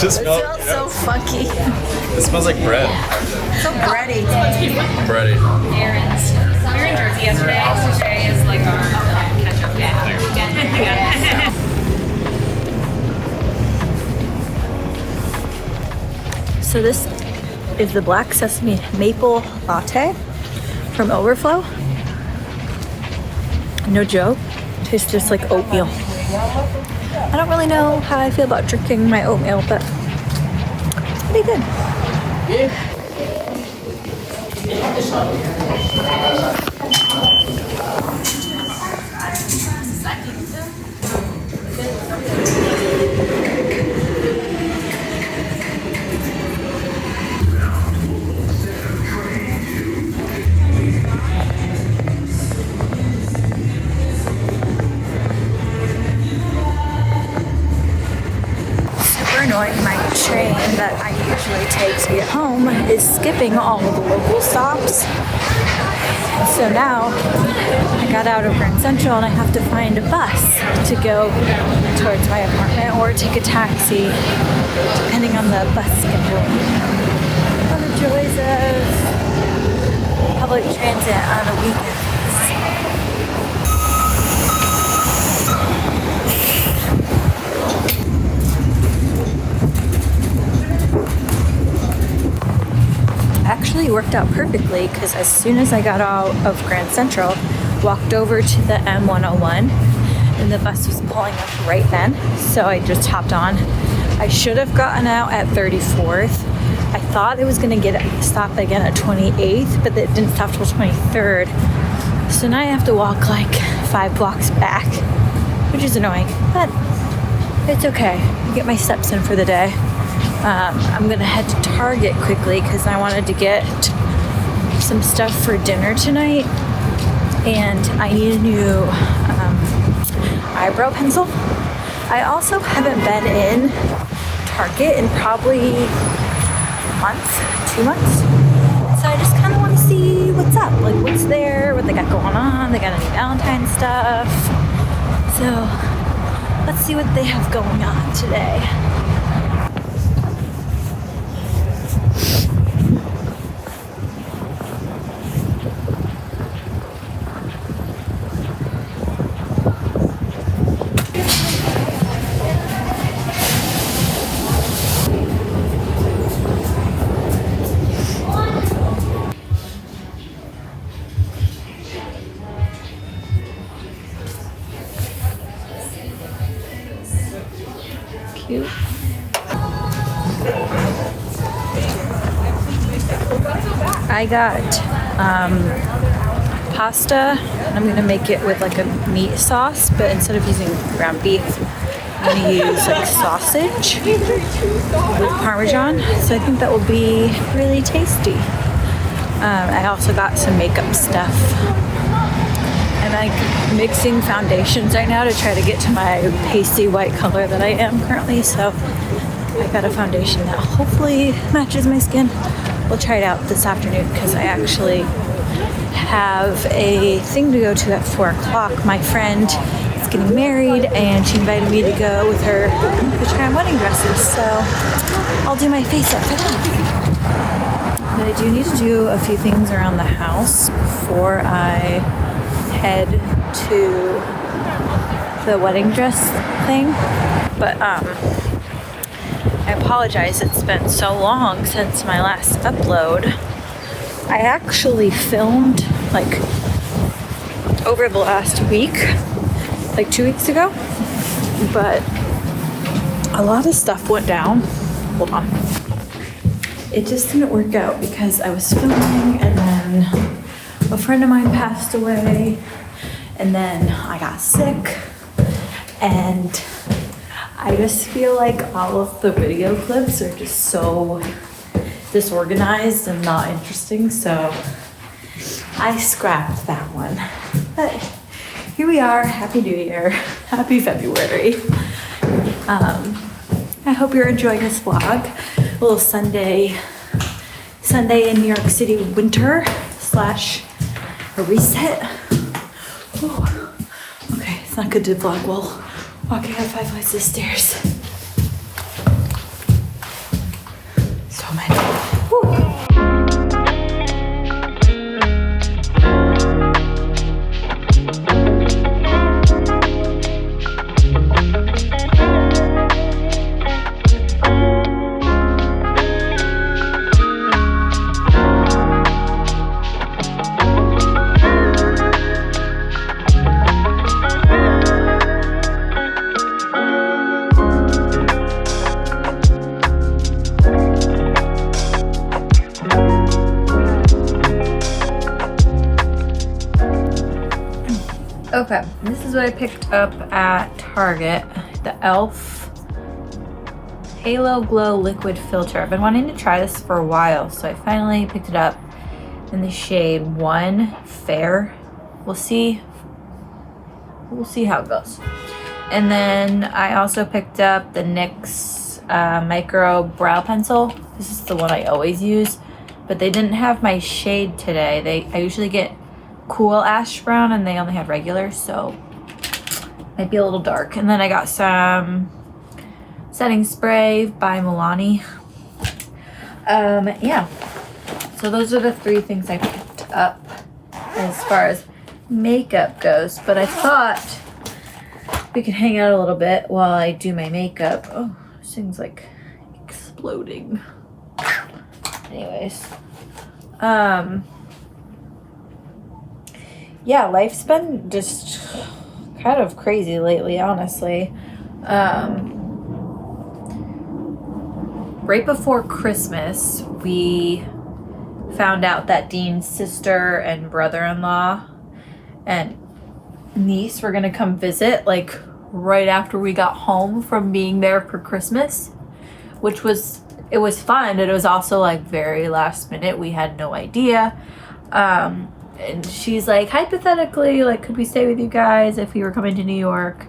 just It smells smells so funky. It smells like bread. So bready. Bready. Aaron's. We were in Jersey yesterday. Today is like our catch up. Yeah. So this is the black sesame maple latte from Overflow. No joke, tastes just like oatmeal. I don't really know how I feel about drinking my oatmeal, but it's pretty good. Annoying. My train that I usually take to get home is skipping all of the local stops. So now I got out of Grand Central and I have to find a bus to go towards my apartment or take a taxi depending on the bus schedule. All the joys of public transit on a weekend. Actually worked out perfectly because as soon as I got out of Grand Central, walked over to the M101 and the bus was pulling up right then, so I just hopped on. I should have gotten out at 34th. I thought it was going to stop again at 28th, but it didn't stop till 23rd. So now I have to walk like 5 blocks back, which is annoying, but it's okay. I get my steps in for the day. I'm gonna head to Target quickly because I wanted to get some stuff for dinner tonight, and I need a new eyebrow pencil. I also haven't been in Target in probably a month, 2 months, so I just kind of want to see what's up, like what's there, what they got going on. They got any Valentine's stuff, so let's see what they have going on today. Cute. I got pasta, and I'm gonna make it with like a meat sauce, but instead of using ground beef, I'm gonna use like sausage with Parmesan. So I think that will be really tasty. I also got some makeup stuff. I'm like mixing foundations right now to try to get to my pasty white color that I am currently. So I got a foundation that hopefully matches my skin. We'll try it out this afternoon because I actually have a thing to go to at 4 o'clock. My friend is getting married and she invited me to go with her to try on wedding dresses. So I'll do my face up for that. But I do need to do a few things around the house before I head to the wedding dress thing. But I apologize, it's been so long since my last upload. I actually filmed like over the last week, like 2 weeks ago, but a lot of stuff went down. Hold on. It just didn't work out because I was filming and then a friend of mine passed away and then I got sick, and I just feel like all of the video clips are just so disorganized and not interesting, so I scrapped that one. But here we are. Happy New Year. Happy February. I hope you're enjoying this vlog. A little Sunday in New York City winter / a reset. Ooh. Okay, it's not good to vlog while walking up 5 flights of stairs. Okay, this is what I picked up at Target. The e.l.f. Halo Glow Liquid Filter. I've been wanting to try this for a while, so I finally picked it up in the shade 1 Fair. We'll see how it goes. And then I also picked up the NYX Micro Brow Pencil. This is the one I always use, but they didn't have my shade today. I usually get cool ash brown and they only had regular, so might be a little dark. And then I got some setting spray by Milani. Yeah, so those are the 3 things I picked up as far as makeup goes, but I thought we could hang out a little bit while I do my makeup. Oh, this thing's like exploding. Anyways, yeah, life's been just kind of crazy lately, honestly. Right before Christmas, we found out that Dean's sister and brother-in-law and niece were gonna come visit, like right after we got home from being there for Christmas, which was, it was fun, but it was also like very last minute. We had no idea. And she's like, hypothetically, like, could we stay with you guys if we were coming to New York?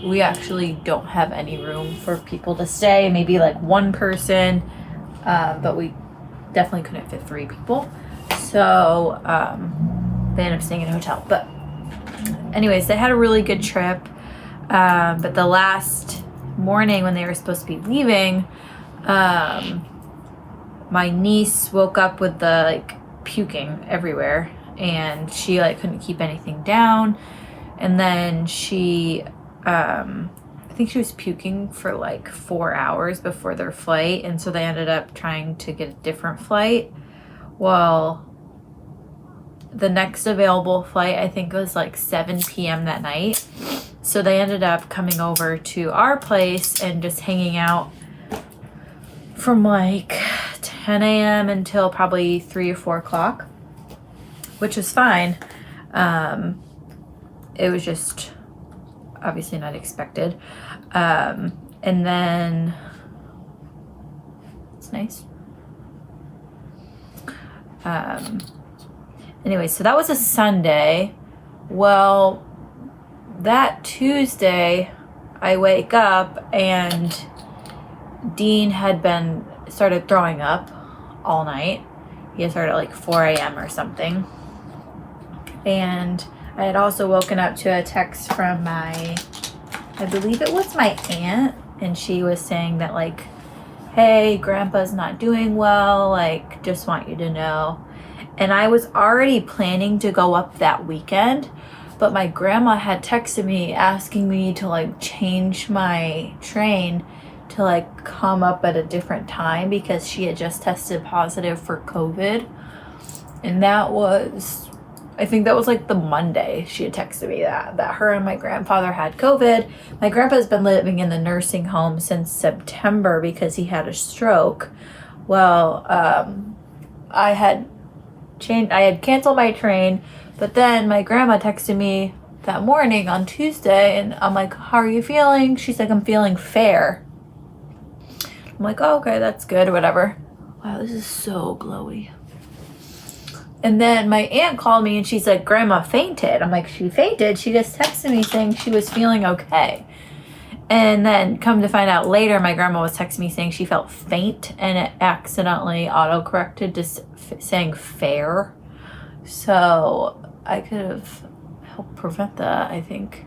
We actually don't have any room for people to stay, maybe like 1 person, but we definitely couldn't fit 3 people. So they ended up staying in a hotel. But anyways, they had a really good trip. But the last morning when they were supposed to be leaving, my niece woke up with the like puking everywhere, and she like couldn't keep anything down. And then she I think she was puking for like 4 hours before their flight, and so they ended up trying to get a different flight. Well, the next available flight I think was like 7 p.m. that night, so they ended up coming over to our place and just hanging out from like 10 a.m. until probably 3 or 4 o'clock, which was fine. It was just obviously not expected. And then it's nice. Anyway, so that was a Sunday. Well, that Tuesday I wake up and Dean had started throwing up all night. He had started at like 4 a.m. or something. And I had also woken up to a text from I believe it was my aunt, and she was saying that like, hey, grandpa's not doing well, like just want you to know. And I was already planning to go up that weekend, but my grandma had texted me asking me to like change my train to like come up at a different time because she had just tested positive for COVID. And that was, I think that was like the Monday she had texted me that her and my grandfather had COVID. My grandpa's been living in the nursing home since September because he had a stroke. Well, I had canceled my train, but then my grandma texted me that morning on Tuesday, and I'm like, how are you feeling? She's like, I'm feeling fair. I'm like, oh, okay, that's good, whatever. Wow, this is so glowy. And then my aunt called me and she's like, Grandma fainted. I'm like, she fainted? She just texted me saying she was feeling okay. And then come to find out later, my grandma was texting me saying she felt faint, and it accidentally auto-corrected to saying fair. So I could have helped prevent that, I think.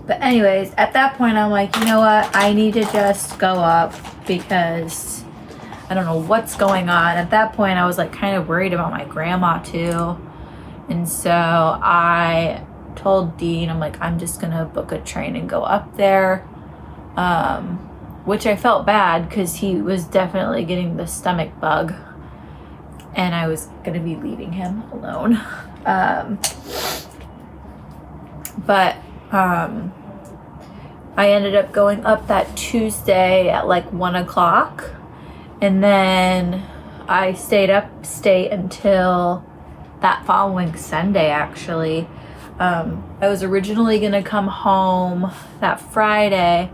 But anyways, at that point, I'm like, you know what? I need to just go up because I don't know what's going on. At that point, I was like kind of worried about my grandma too. And so I told Dean, I'm like, I'm just gonna book a train and go up there. Which I felt bad because he was definitely getting the stomach bug and I was gonna be leaving him alone. I ended up going up that Tuesday at like 1 o'clock, and then I stayed up until that following Sunday, actually. I was originally gonna come home that Friday,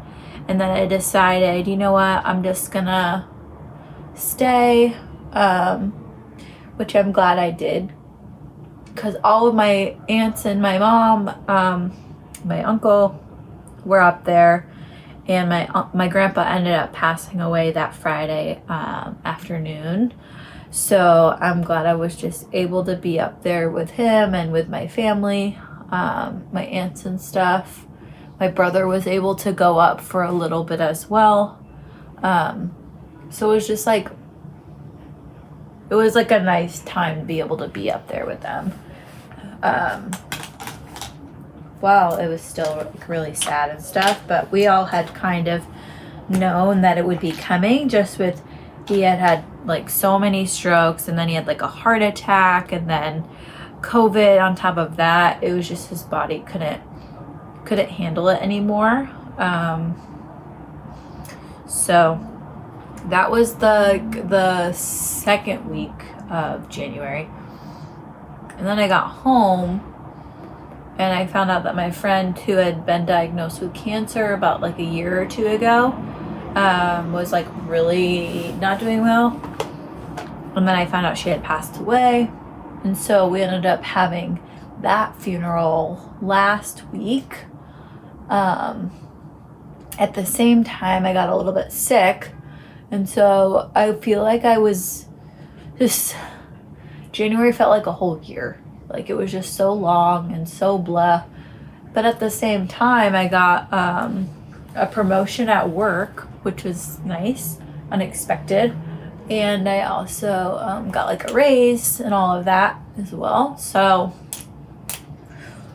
and then I decided, you know what, I'm just gonna stay, which I'm glad I did, because all of my aunts and my mom, my uncle were up there, and my grandpa ended up passing away that Friday afternoon. So I'm glad I was just able to be up there with him and with my family, my aunts and stuff. My brother was able to go up for a little bit as well. So it was just like, it was like a nice time to be able to be up there with them. While it was still really sad and stuff, but we all had kind of known that it would be coming, just with he had like so many strokes, and then he had like a heart attack, and then COVID on top of that. It was just his body couldn't handle it anymore. So that was the second week of January. And then I got home and I found out that my friend who had been diagnosed with cancer about like a year or two ago was like really not doing well. And then I found out she had passed away. And so we ended up having that funeral last week. At the same time, I got a little bit sick. And so I feel like I was just, January felt like a whole year. Like it was just so long and so blah. But at the same time, I got a promotion at work, which was nice, unexpected. And I also got like a raise and all of that as well. So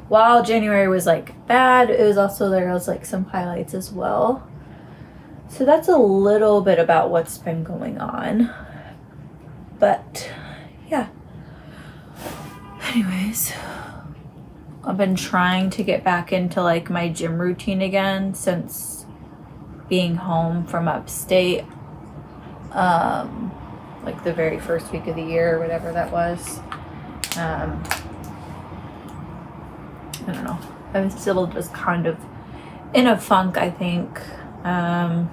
while January was like bad, it was also, there was like some highlights as well. So that's a little bit about what's been going on. But yeah. Anyways, I've been trying to get back into like my gym routine again since being home from upstate. Like the very first week of the year or whatever that was. I don't know. I'm still just kind of in a funk, I think. I've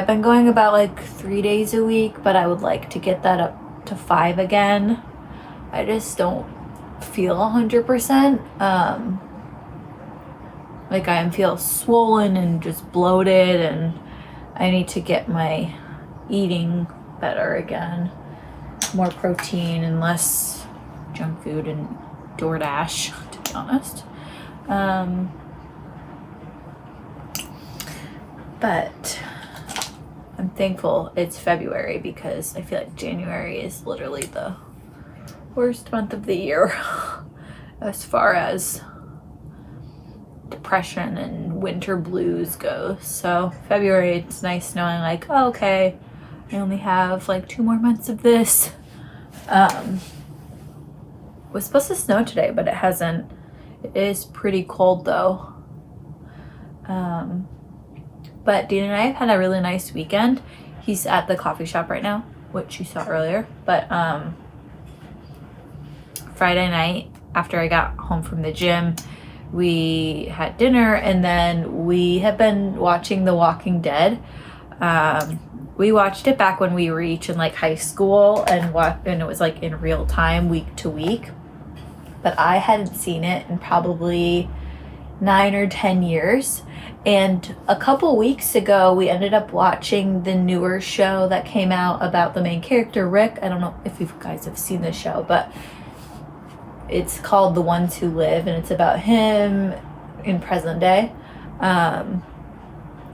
been going about like 3 days a week, but I would like to get that up to 5 again. I just don't feel 100%. Like I feel swollen and just bloated, and I need to get my eating better again. More protein and less junk food and DoorDash, to be honest. But I'm thankful it's February, because I feel like January is literally the worst month of the year as far as depression and winter blues go. So February, it's nice knowing like, oh, okay, I only have like 2 more months of this. It was supposed to snow today, but it hasn't. It is pretty cold though. But Dean and I have had a really nice weekend. He's at the coffee shop right now, which you saw earlier. But Friday night, after I got home from the gym, we had dinner, and then we have been watching The Walking Dead. We watched it back when we were each in like high school, and it was like in real time, week to week. But I hadn't seen it in probably 9 or 10 years. And a couple weeks ago, we ended up watching the newer show that came out about the main character, Rick. I don't know if you guys have seen this show, but it's called The Ones Who Live, and it's about him in present day. And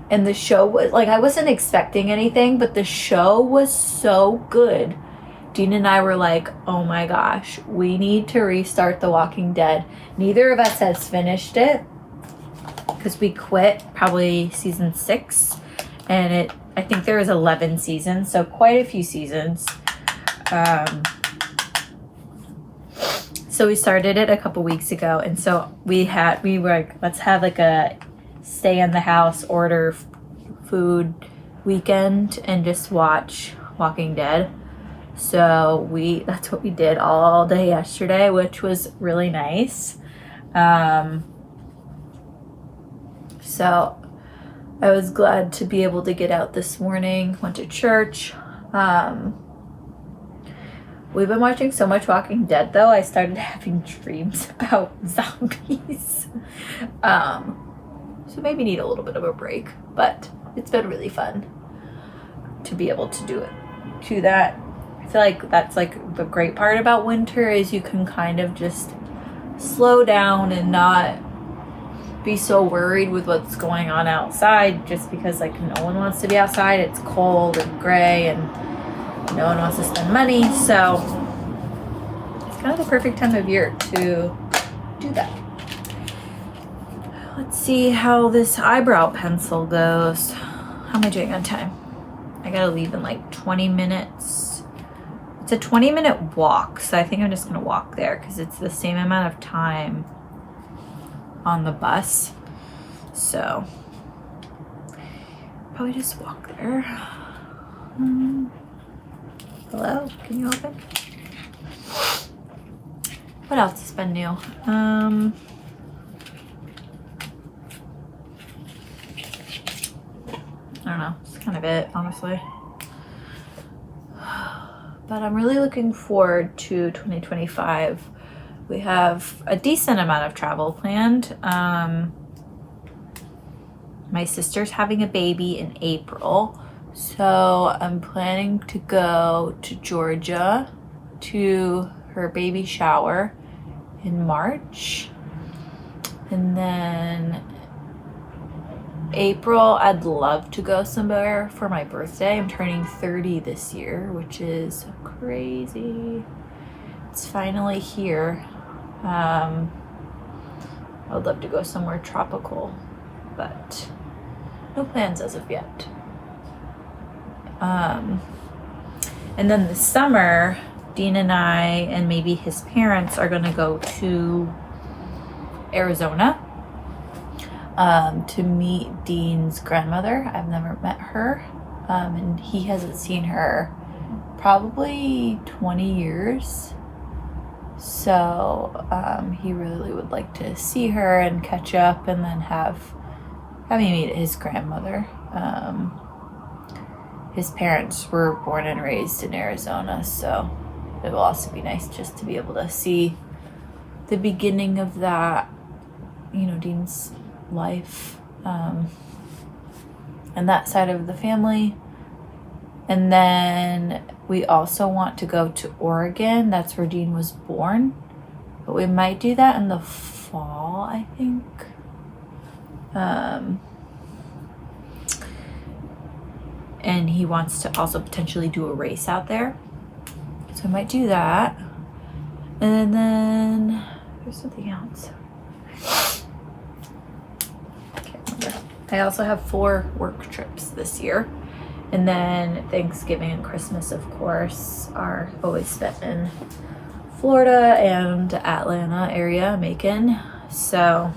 the show was like, I wasn't expecting anything, but the show was so good. Dean and I were like, oh my gosh, we need to restart The Walking Dead. Neither of us has finished it, because we quit probably season 6, and I think there was 11 seasons, so quite a few seasons. So we started it a couple weeks ago, and so we were like, let's have like a stay in the house, order food weekend, and just watch Walking Dead. So that's what we did all day yesterday, which was really nice. So I was glad to be able to get out this morning. Went to church. We've been watching so much Walking Dead though, I started having dreams about zombies. So maybe need a little bit of a break, but it's been really fun to be able to do that. I feel like that's like the great part about winter is you can kind of just slow down and not be so worried with what's going on outside, just because like no one wants to be outside. It's cold and gray and no one wants to spend money, so it's kind of the perfect time of year to do that. Let's see how this eyebrow pencil goes. How am I doing on time? I gotta leave in like 20 minutes. It's a 20-minute walk, so I think I'm just gonna walk there because it's the same amount of time on the bus. So probably just walk there. Hello, can you open? What else has been new? I don't know, it's kind of it, honestly. But I'm really looking forward to 2025. We have a decent amount of travel planned. My sister's having a baby in April, so I'm planning to go to Georgia to her baby shower in March. And then April, I'd love to go somewhere for my birthday. I'm turning 30 this year, which is crazy. It's finally here. I would love to go somewhere tropical, but no plans as of yet. And then this summer, Dean and I and maybe his parents are gonna go to Arizona to meet Dean's grandmother. I've never met her, and he hasn't seen her probably 20 years. So he really would like to see her and catch up, and then have me meet his grandmother. His parents were born and raised in Arizona, so it will also be nice just to be able to see the beginning of that, Dean's life, and that side of the family. And then we also want to go to Oregon. That's where Dean was born, but we might do that in the fall, I think. And he wants to also potentially do a race out there, so I might do that. And then there's something else. I also have 4 work trips this year. And then Thanksgiving and Christmas, of course, are always spent in Florida and Atlanta area, Macon. So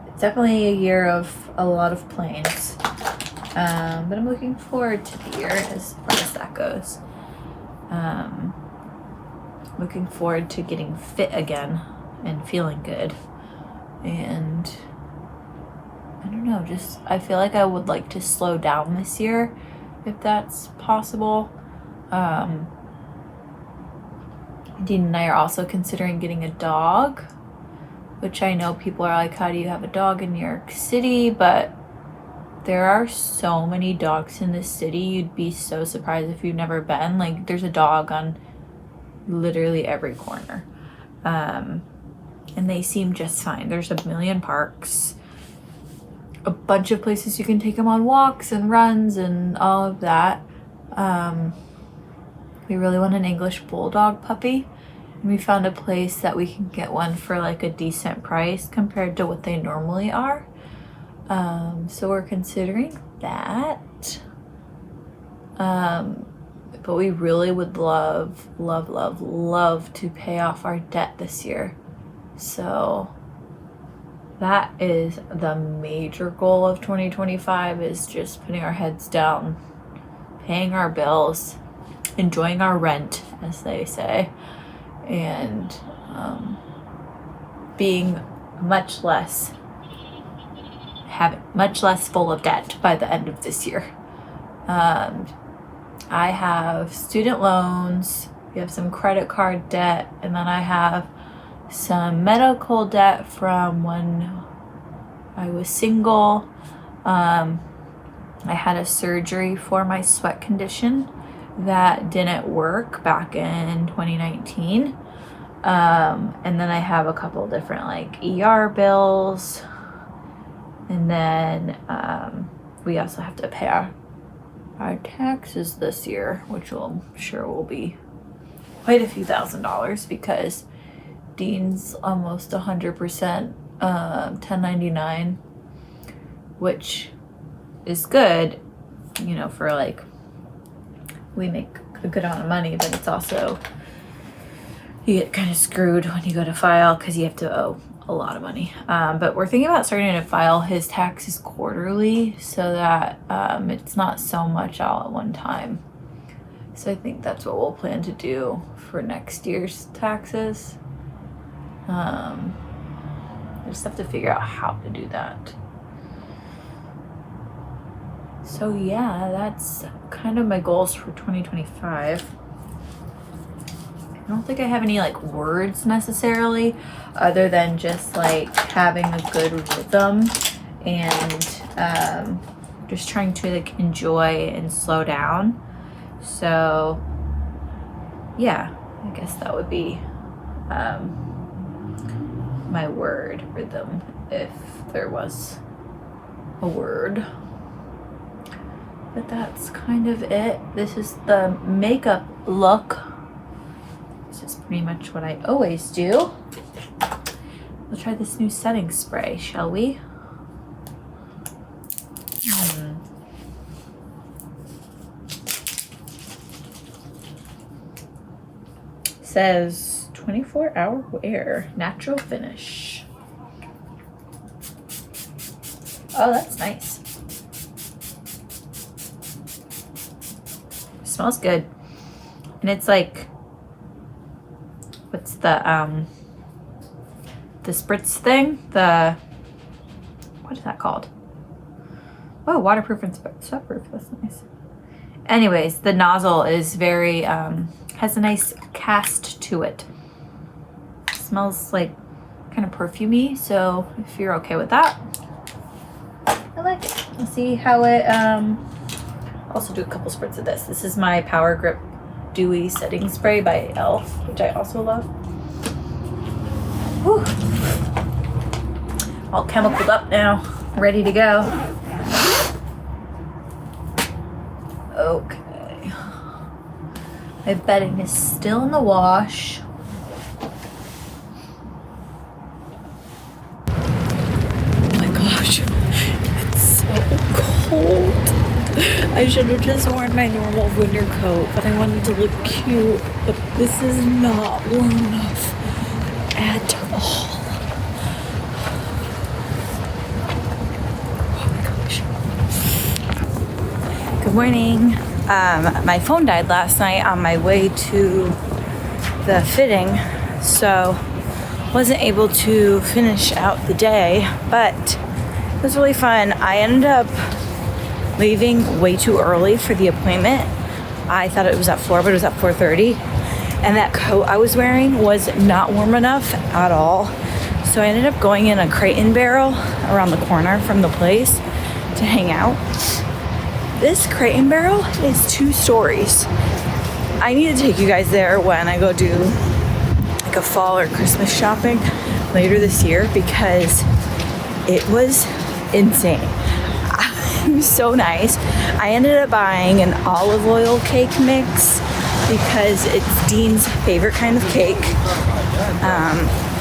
it's definitely a year of a lot of planes. But I'm looking forward to the year as far as that goes. Looking forward to getting fit again and feeling good. And I don't know, I feel like I would like to slow down this year, if that's possible. Dean and I are also considering getting a dog, which I know people are like, how do you have a dog in New York City? But there are so many dogs in this city, you'd be so surprised if you've never been. Like, there's a dog on literally every corner. And they seem just fine. There's a million parks, a bunch of places you can take them on walks and runs and all of that. We really want an English bulldog puppy, and we found a place that we can get one for like a decent price compared to what they normally are. So we're considering that. But we really would love to pay off our debt this year. So that is the major goal of 2025, is just putting our heads down, paying our bills, enjoying our rent, as they say, and being much less full of debt by the end of this year. I have student loans, we have some credit card debt, and then I have some medical debt from when I was single. I had a surgery for my sweat condition that didn't work back in 2019. And then I have a couple different like ER bills. And then we also have to pay our taxes this year, which will be quite a few $1,000s because Dean's almost 100% 1099, which is good, you know, for like, we make a good amount of money, but it's also, you get kind of screwed when you go to file because you have to owe a lot of money. But we're thinking about starting to file his taxes quarterly so that it's not so much all at one time. So I think that's what we'll plan to do for next year's taxes. I just have to figure out how to do that. So yeah, that's kind of my goals for 2025. I don't think I have any like words necessarily, other than just like having a good rhythm and just trying to like enjoy and slow down. So yeah, I guess that would be my word, rhythm, if there was a word. But that's kind of it. This is the makeup look. This is pretty much what I always do. We'll try this new setting spray, shall we? Says 24-hour wear, natural finish. Oh, that's nice. Smells good. And it's like, what's the spritz thing? What is that called? Oh, waterproof and sweatproof. That's nice. Anyways, the nozzle is very, has a nice cast to it. Smells like kind of perfumey, so if you're okay with that, I like it. Let's see how it, also do a couple spritz of this. This is my Power Grip Dewy Setting Spray by e.l.f., which I also love. Whew. All chemicaled up now, ready to go. Okay. My bedding is still in the wash. Oh my gosh, it's so cold. I should have just worn my normal winter coat, but I wanted to look cute. But this is not warm enough at all. Oh my gosh. Good morning. My phone died last night on my way to the fitting, so wasn't able to finish out the day, but it was really fun. I ended up leaving way too early for the appointment. I thought it was at 4, but it was at 4:30. And that coat I was wearing was not warm enough at all. So I ended up going in a Crate and Barrel around the corner from the place to hang out. This Crate and Barrel is 2 stories. I need to take you guys there when I go do like a fall or Christmas shopping later this year because it was insane. It was so nice. I ended up buying an olive oil cake mix because it's Dean's favorite kind of cake.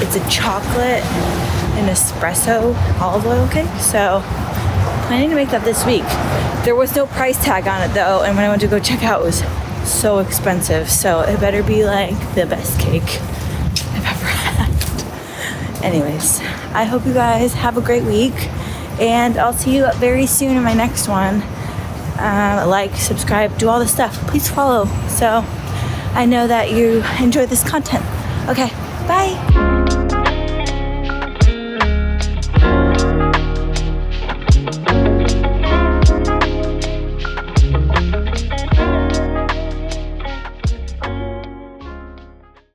It's a chocolate and espresso olive oil cake. So planning to make that this week. There was no price tag on it though, and when I went to go check out, it was so expensive. So it better be like the best cake I've ever had. Anyways, I hope you guys have a great week. And I'll see you very soon in my next one. like, subscribe, do all this stuff. Please follow so I know that you enjoy this content. Okay, bye.